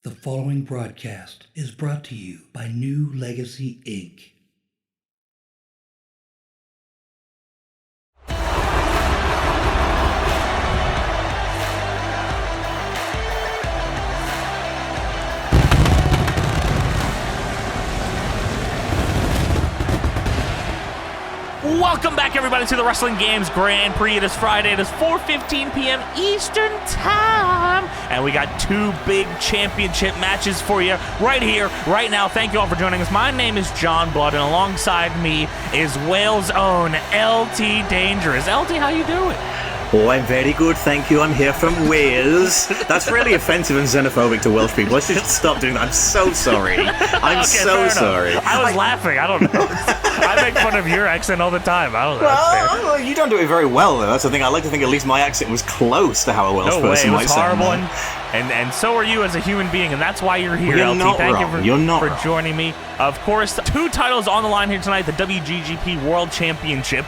The following broadcast is brought to you by newLEGACYinc. Welcome back, everybody, to the Wrestling Games Grand Prix. It is Friday. It is 4:15 p.m. Eastern Time. And we got two big championship matches for you right here, right now. Thank you all for joining us. My name is John Blood, and alongside me is Wales' own LT Dangerous. LT, how you doing? Oh, I'm very good, thank you. I'm here from Wales. That's really offensive and xenophobic to Welsh people. Let's just stop doing that. I'm so sorry. I'm sorry. I was laughing. I don't know. I make fun of your accent all the time. I don't know. Well, you don't do it very well, though. That's the thing. I like to think at least my accent was close to how a Welsh person might sound. No way. It was horrible. And so are you as a human being, and that's why you're here, You're LT. not Thank wrong. you You're for joining me. Of course, two titles on the line here tonight, the WGGP World Championship,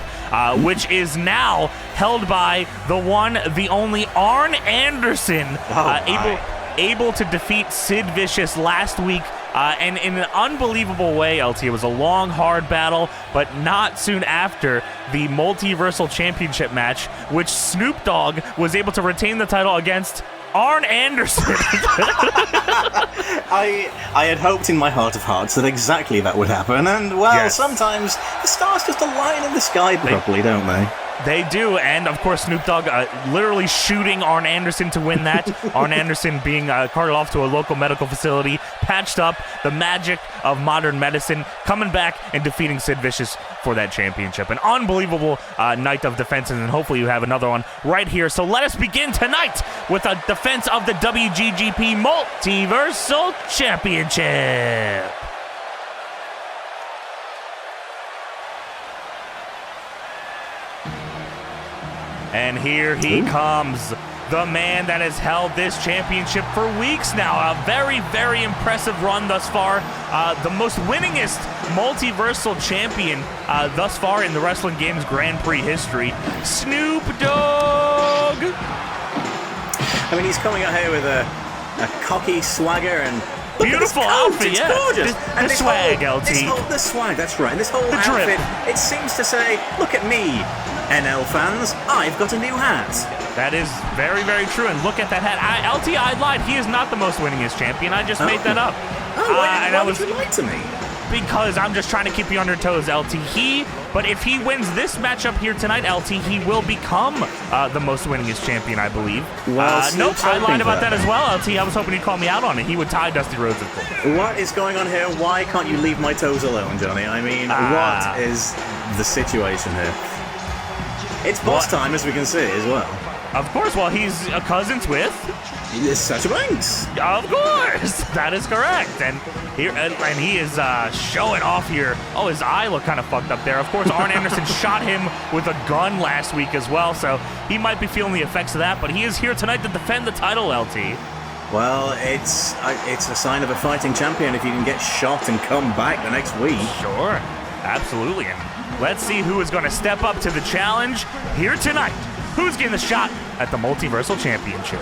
which is now held by the one, the only Arn Anderson, able to defeat Sid Vicious last week. And in an unbelievable way, LT. It was a long, hard battle, but not soon after the Multiversal Championship match, which Snoop Dogg was able to retain the title against Arn Anderson. I had hoped in my heart of hearts that exactly that would happen, and, well, Yes. Sometimes the stars just align in the sky properly, don't they? They do, and of course Snoop Dogg literally shooting Arn Anderson to win that. Arn Anderson being carted off to a local medical facility, patched up, the magic of modern medicine, coming back and defeating Sid Vicious for that championship. An unbelievable night of defenses, and hopefully you have another one right here. So let us begin tonight with a defense of the WGGP Multiversal Championship. And here he comes, the man that has held this championship for weeks now. A very, very impressive run thus far. The most winningest multiversal champion thus far in the Wrestling Games Grand Prix history, Snoop Dogg. I mean, he's coming out here with a cocky swagger and beautiful outfit, it's yeah. gorgeous. The swag, LT. The swag, that's right. This whole outfit, it seems to say, look at me, NL fans, I've got a new hat. That is very, very true. And look at that hat. LT, I lied. He is not the most winningest champion. I just made that up. Oh, why would you lie to me? Because I'm just trying to keep you on your toes, LT. But if he wins this matchup here tonight, LT, he will become the most winningest champion, I believe. Well, nope, I lied about that as well, LT. I was hoping you'd call me out on it. He would tie Dusty Rhodes, of course. What is going on here? Why can't you leave my toes alone, Johnny? I mean, what is the situation here? It's boss time, as we can see, as well. Of course, well, he's cousins with Sasha Banks. Of course, that is correct. And he is showing off here. Oh, his eye looked kind of fucked up there. Of course, Arn Anderson shot him with a gun last week as well, so he might be feeling the effects of that. But he is here tonight to defend the title, LT. Well, it's a sign of a fighting champion if you can get shot and come back the next week. Sure, absolutely. And let's see who is going to step up to the challenge here tonight. Who's getting the shot at the Multiversal Championship?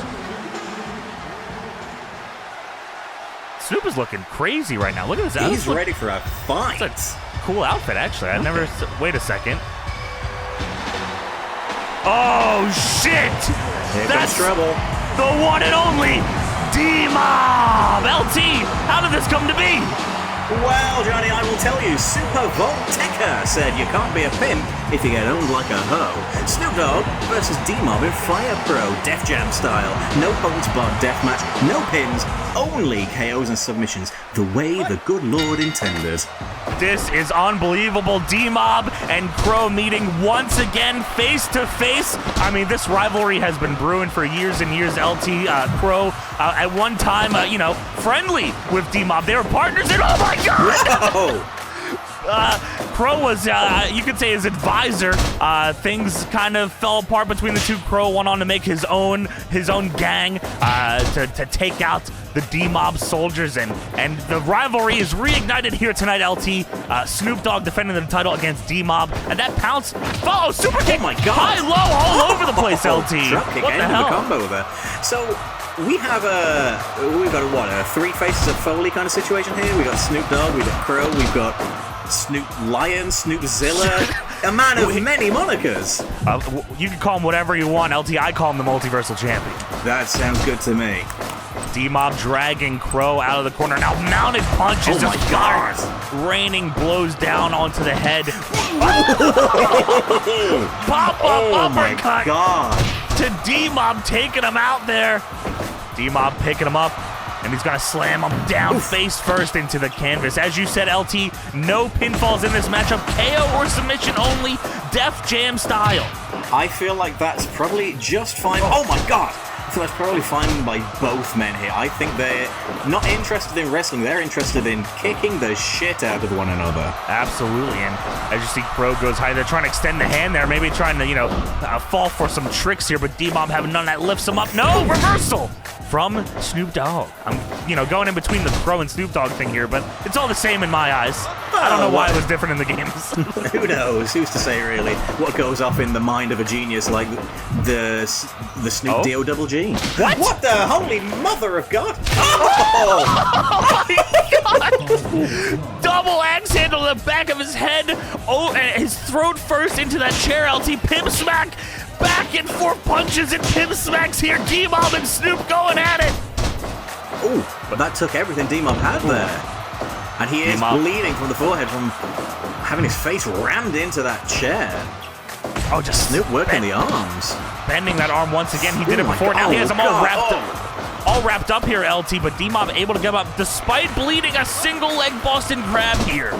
Snoop is looking crazy right now. Look at this outfit. He's ready for a fight. It's a cool outfit, actually. I've never... Wait a second. Oh, shit! That's trouble. The one and only D-Mob! LT, how did this come to be? Well, Johnny, I will tell you, Super Volteca said you can't be a pimp if you get owned like a hoe. Snoop Dogg versus D-Mob in Fire Pro, Def Jam style. No holds barred deathmatch, no pins, only KOs and submissions, the way the good Lord intended. This is unbelievable. D-Mob and Crow meeting once again face to face. I mean, this rivalry has been brewing for years and years. LT, Crow, at one time, friendly with D-Mob. They were partners and oh my God! Whoa! Crow was, you could say, his advisor. Things kind of fell apart between the two. Crow went on to make his own gang to take out the D-Mob soldiers, and the rivalry is reignited here tonight, LT. Snoop Dogg defending the title against D-Mob, and that pounce, follow, super kick, oh my God, high, low, all over the place, LT. Drop kick, What the hell? The combo there. So, we've got what, three faces of Foley kind of situation here. We got Snoop Dogg, we got Crow, we've got Snoop Lion, Snoopzilla, a man of many monikers. You can call him whatever you want, LT. I call him the Multiversal Champion. That sounds good to me. D-Mob dragging Crow out of the corner. Now mounted punches. Oh my God. Raining blows down onto the head. Pop-up uppercut. My God. To D-Mob, taking him out there. D-Mob picking him up, and he's gonna slam him down face first into the canvas. As you said, LT, no pinfalls in this matchup. KO or submission only, Def Jam style. I feel like that's probably just fine. Oh my God. I feel that's probably fine by both men here. I think they're not interested in wrestling. They're interested in kicking the shit out of one another. Absolutely, and as you see, Crow goes high. They're trying to extend the hand there, maybe trying to, fall for some tricks here, but D-Mob having none of that lifts him up. No, reversal from Snoop Dogg. I'm, going in between the Crow and Snoop Dogg thing here, but it's all the same in my eyes. I don't know why it was different in the games. Who knows? Who's to say, really? What goes off in the mind of a genius like the Snoop D-O-double-G? What? What the holy mother of God? Oh my God! Double axe handle to the back of his head. Oh, and his throat first into that chair. LT pimp smack. Back and forth punches and pimp smacks here. D-Mob and Snoop going at it. Oh, but that took everything D-Mob had there. And he is bleeding from the forehead from having his face rammed into that chair. Oh, just Snoop working the arms. Bending that arm once again. He did it before. Now he has him all wrapped up here, LT, but D-Mob able to give up despite bleeding. A single leg Boston crab here.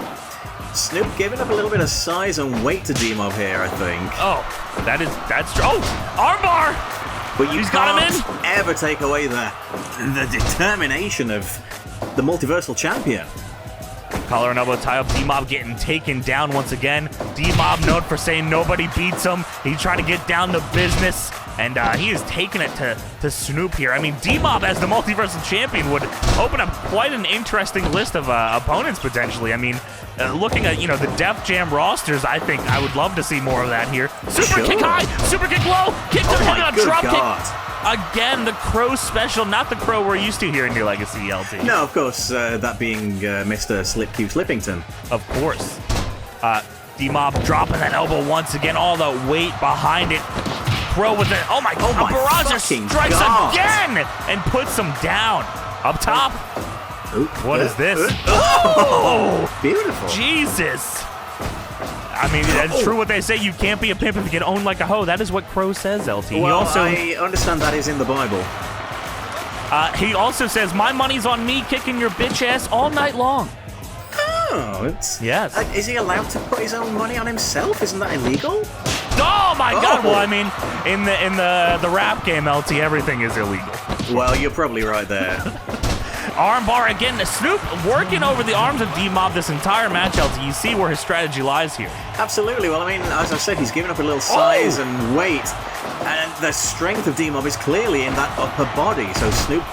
Snoop giving up a little bit of size and weight to D-Mob here, I think. Oh, that's true. Oh, armbar! But you He's got him can't ever take away the determination of the Multiversal Champion. Collar and elbow tie up. D-Mob getting taken down once again. D-Mob known for saying nobody beats him. He's trying to get down to business, and he is taking it to Snoop here. I mean, D-Mob as the Multiversal Champion would open up quite an interesting list of opponents potentially. I mean, looking at the Def Jam rosters, I think I would love to see more of that here. Super kick high, super kick low, kick to the head, a drop kick. Again, the Crow special, not the Crow we're used to here in newLEGACY, LT. No, of course, that being Mr. Slip Q Slippington. Of course. D-Mob dropping that elbow once again, all the weight behind it. Crow with it. Oh my barrage strikes again and puts him down. Up top. What is this? Oh, beautiful. Jesus. I mean, it's true what they say. You can't be a pimp if you get owned like a hoe. That is what Crow says, LT. Well, I understand that is in the Bible. He also says, my money's on me kicking your bitch ass all night long. Oh, yes. Is he allowed to put his own money on himself? Isn't that illegal? Oh my God! Well, I mean, in the rap game, LT, everything is illegal. Well, you're probably right there. Armbar again. Snoop working over the arms of D-Mob this entire match, LT. You see where his strategy lies here. Absolutely. Well, I mean, as I said, he's giving up a little size and weight, and the strength of D-Mob is clearly in that upper body. So Snoop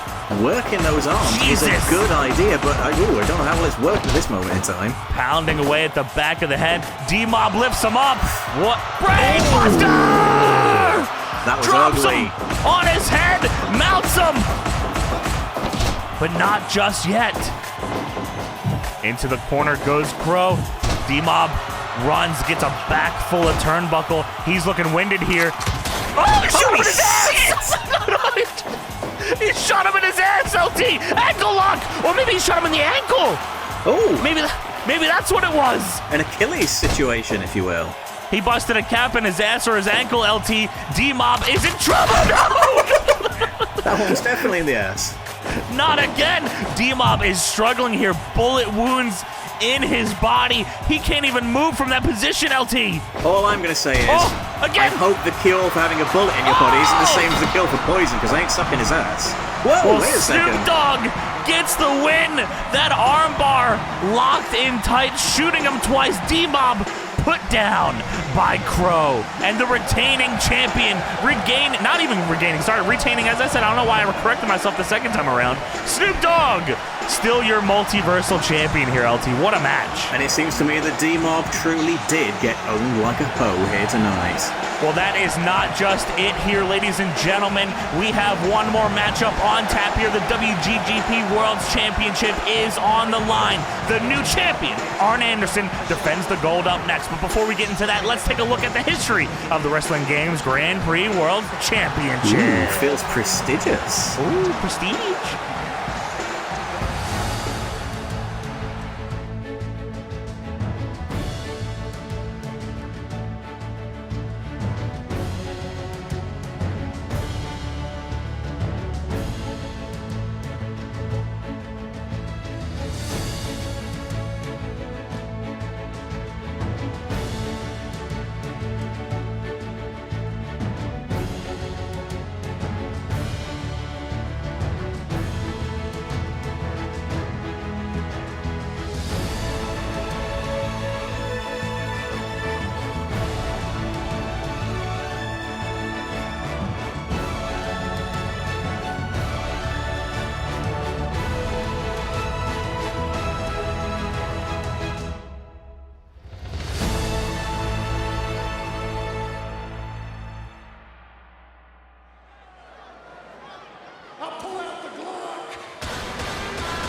working those arms is a good idea, but I don't know how well it's worked at this moment in time. Pounding away at the back of the head. D-Mob lifts him up. What? Brainbuster! That was Drops ugly. him on his head. Mounts him. But not just yet. Into the corner goes Crow. D-Mob runs, gets a back full of turnbuckle. He's looking winded here. Oh, he shot him in his ass! He shot him in his ass, LT! Ankle lock! Or maybe he shot him in the ankle! Oh! Maybe that's what it was! An Achilles situation, if you will. He busted a cap in his ass or his ankle, LT. D-Mob is in trouble! No! That one was definitely in the ass. Not again! D-Mob is struggling here. Bullet wounds in his body. He can't even move from that position, LT. All I'm going to say is, again. I hope the cure for having a bullet in your body isn't the same as the cure for poison, because I ain't sucking his ass. Whoa, wait a second. Snoop Dogg gets the win. That armbar locked in tight, shooting him twice. D-Mob put down by Crow. And the retaining champion, retaining, as I said, I don't know why I corrected myself the second time around. Snoop Dogg, still your multiversal champion here, LT. What a match. And it seems to me that D-Mob truly did get owned like a hoe here tonight. Well, that is not just it here, ladies and gentlemen. We have one more matchup on tap here. The WGGP World Championship is on the line. The new champion, Arn Anderson, defends the gold up next. But before we get into that, let's take a look at the history of the Wrestling Games Grand Prix World Championship. Ooh, feels prestigious. Ooh, prestige.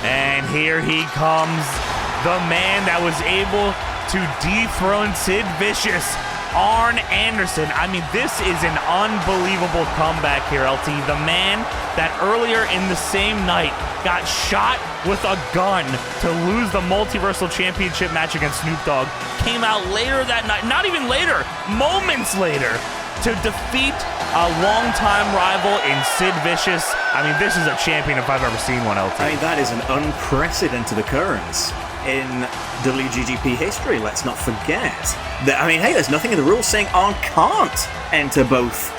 And here he comes, the man that was able to dethrone Sid Vicious, Arn Anderson. I mean, this is an unbelievable comeback here, LT. The man that earlier in the same night got shot with a gun to lose the Multiversal Championship match against Snoop Dogg came out later that night, not even later, moments later, to defeat a longtime rival in Sid Vicious. I mean, this is a champion if I've ever seen one, LT. I mean, that is an unprecedented occurrence in WGGP history, let's not forget. I mean, hey, there's nothing in the rules saying Arn can't enter both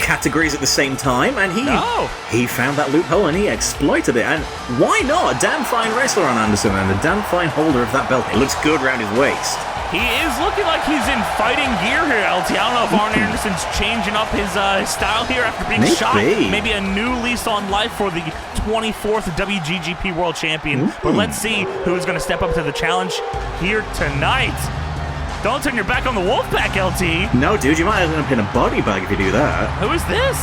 categories at the same time, and he found that loophole and he exploited it. And why not? A damn fine wrestler, Arn Anderson, and a damn fine holder of that belt. It looks good around his waist. He is looking like he's in fighting gear here, LT. I don't know if Arn Anderson's changing up his style here after being shot. Maybe a new lease on life for the 24th WGGP World Champion. But let's see who's going to step up to the challenge here tonight. Don't turn your back on the Wolfpack, LT. No, dude, you might end up in a body bag if you do that. Who is this?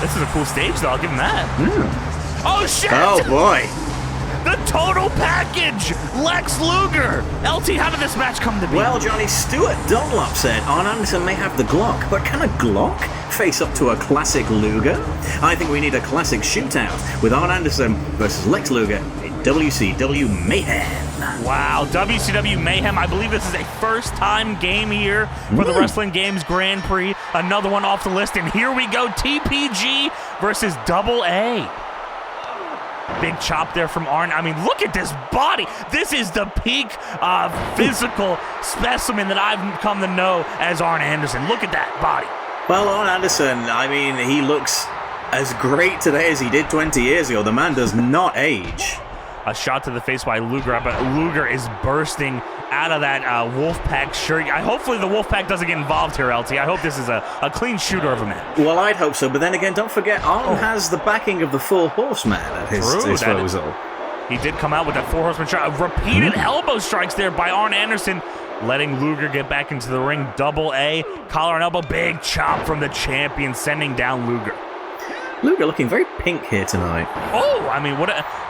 This is a cool stage, though. I'll give him that. Oh, shit! Oh, boy. The total package! Lex Luger! LT, how did this match come to be? Well, Johnny, Stuart Dunlop said Arn Anderson may have the Glock, but can a Glock face up to a classic Luger? I think we need a classic shootout with Arn Anderson versus Lex Luger in WCW Mayhem. Wow, WCW Mayhem. I believe this is a first-time game here for the Wrestling Games Grand Prix. Another one off the list, and here we go. TPG versus Double A. Big chop there from Arn. I mean, look at this body. This is the peak physical specimen that I've come to know as Arn Anderson. Look at that body. Well, Arn Anderson, I mean, he looks as great today as he did 20 years ago. The man does not age. A shot to the face by Luger, but Luger is bursting out of that Wolfpack shirt. Hopefully the Wolfpack doesn't get involved here, LT. I hope this is a clean shooter of a match. Well, I'd hope so, but then again, don't forget, Arn has the backing of the Four Horsemen at his disposal. He did come out with that Four Horsemen shot. Repeated elbow strikes there by Arn Anderson, letting Luger get back into the ring. Double A, collar and elbow, big chop from the champion, sending down Luger. Luger looking very pink here tonight. Oh, I mean,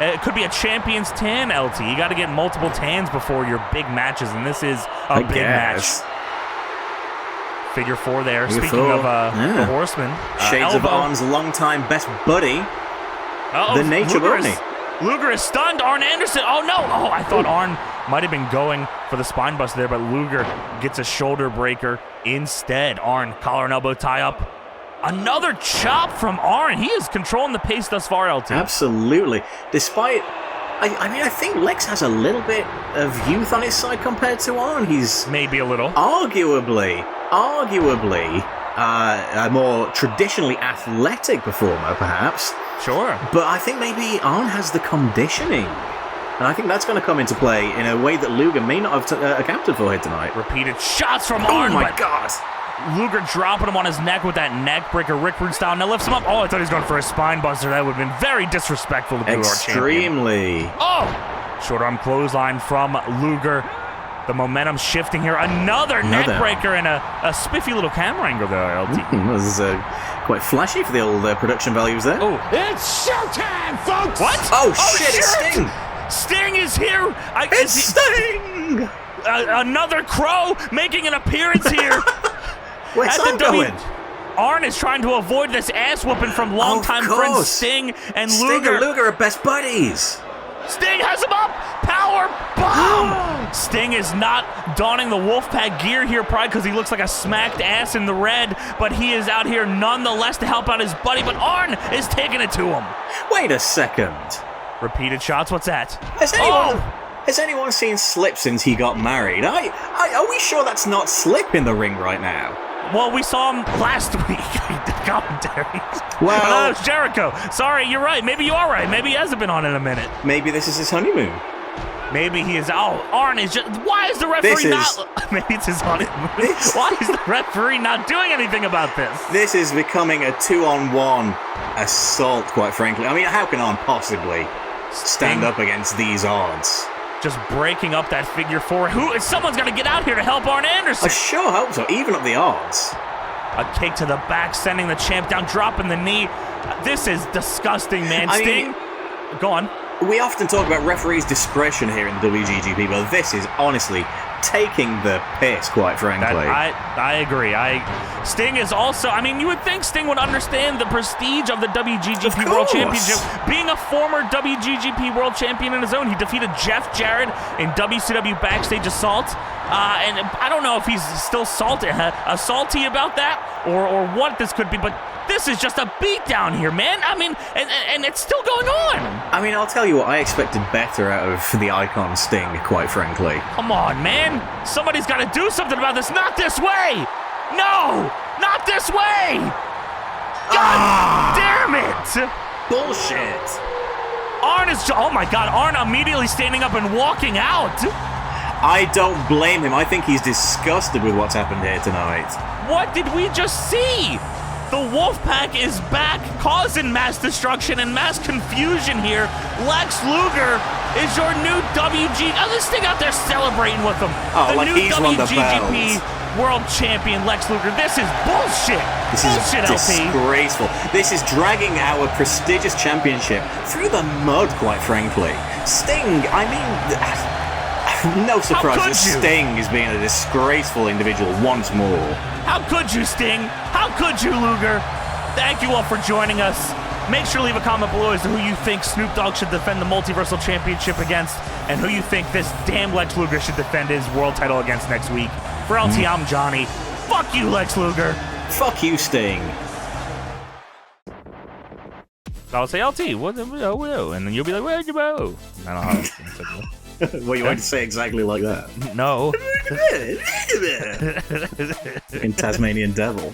it could be a champion's tan, LT. You got to get multiple tans before your big matches, and this is a big match. Figure four there. Speaking of the Horsemen. Shades of Arn's longtime best buddy, the Nature Bunny. Luger is stunned. Arn Anderson. Oh, no. Oh, I thought Arn might have been going for the spine buster there, but Luger gets a shoulder breaker instead. Arn, collar and elbow tie up. Another chop from Arn. He is controlling the pace thus far, LT. Absolutely. Despite, I think Lex has a little bit of youth on his side compared to Arn. He's maybe a little. Arguably, a more traditionally athletic performer, perhaps. Sure. But I think maybe Arn has the conditioning And I think that's going to come into play in a way that Luger may not have accounted for here tonight. Repeated shots from Oh Arn, my but god! Luger dropping him on his neck with that neck breaker, Rick Rude style. Now lifts him up. Oh, I thought he was going for a spine buster. That would have been very disrespectful to the World Champion. Extremely. Oh! Short arm clothesline from Luger. The momentum shifting here. Another neck breaker and a spiffy little camera angle there, LT. That was quite flashy for the old production values there. Oh. It's showtime, folks! What? Oh shit, it's Sting! Sting is here! It's Sting! Another Crow making an appearance here. Where's that going? Arn is trying to avoid this ass whooping from longtime friends Sting and Luger. Luger are best buddies. Sting has him up! Power bomb! Sting is not donning the Wolfpack gear here, Pride, because he looks like a smacked ass in the red, but he is out here nonetheless to help out his buddy, but Arn is taking it to him. Wait a second. Repeated shots, what's that? Has anyone seen Slip since he got married? Are we sure that's not Slip in the ring right now? Well, we saw him last week. The commentary. Well, it's Jericho. Sorry, you're right. Maybe you are right. Maybe he hasn't been on in a minute. maybe this is his honeymoon. Maybe he is. Oh, Arn is just. Why is the referee not? Maybe it's his honeymoon. Why is the referee not doing anything about this? This is becoming a 2-on-1 assault, quite frankly. I mean, how can Arn possibly stand up against these odds? Just breaking up that figure four. Someone's got to get out here to help Arn Anderson. I sure hope so. Even up the odds. A kick to the back, sending the champ down, dropping the knee. This is disgusting, man. Sting, go on. We often talk about referees' discretion here in the WGGP, but this is honestly taking the piss, quite frankly. I agree. Sting is also, I mean, you would think Sting would understand the prestige of the WGGP World Championship. Being a former WGGP World Champion in his own, he defeated Jeff Jarrett in WCW Backstage Assault. And I don't know if he's still salty about that or what this could be, but this is just a beatdown here, man. I mean, and it's still going on. I mean, I'll tell you what, I expected better out of the icon Sting, quite frankly. Come on, man. Somebody's got to do something about this. Not this way. No, not this way. God damn it. Bullshit. Arn is, oh my God, Arn immediately standing up and walking out. I don't blame him. I think he's disgusted with what's happened here tonight. What did we just see? The Wolfpack is back, causing mass destruction and mass confusion here. Lex Luger is your new this thing out there celebrating with him. Oh, the like new he's won the WGGP belt. World Champion, Lex Luger. This is bullshit. This bullshit, is disgraceful. This is dragging our prestigious championship through the mud, quite frankly. Sting, I mean... No surprise that Sting is being a disgraceful individual once more. How could you, Sting? How could you, Luger? Thank you all for joining us. Make sure to leave a comment below as to who you think Snoop Dogg should defend the Multiversal Championship against and who you think this damn Lex Luger should defend his world title against next week. For LT, I'm Johnny. Fuck you, Lex Luger. Fuck you, Sting. I'll say LT, what, and then you'll be like, where'd you go? I don't know how Well, you want to say exactly like that? No. In Tasmanian Devil.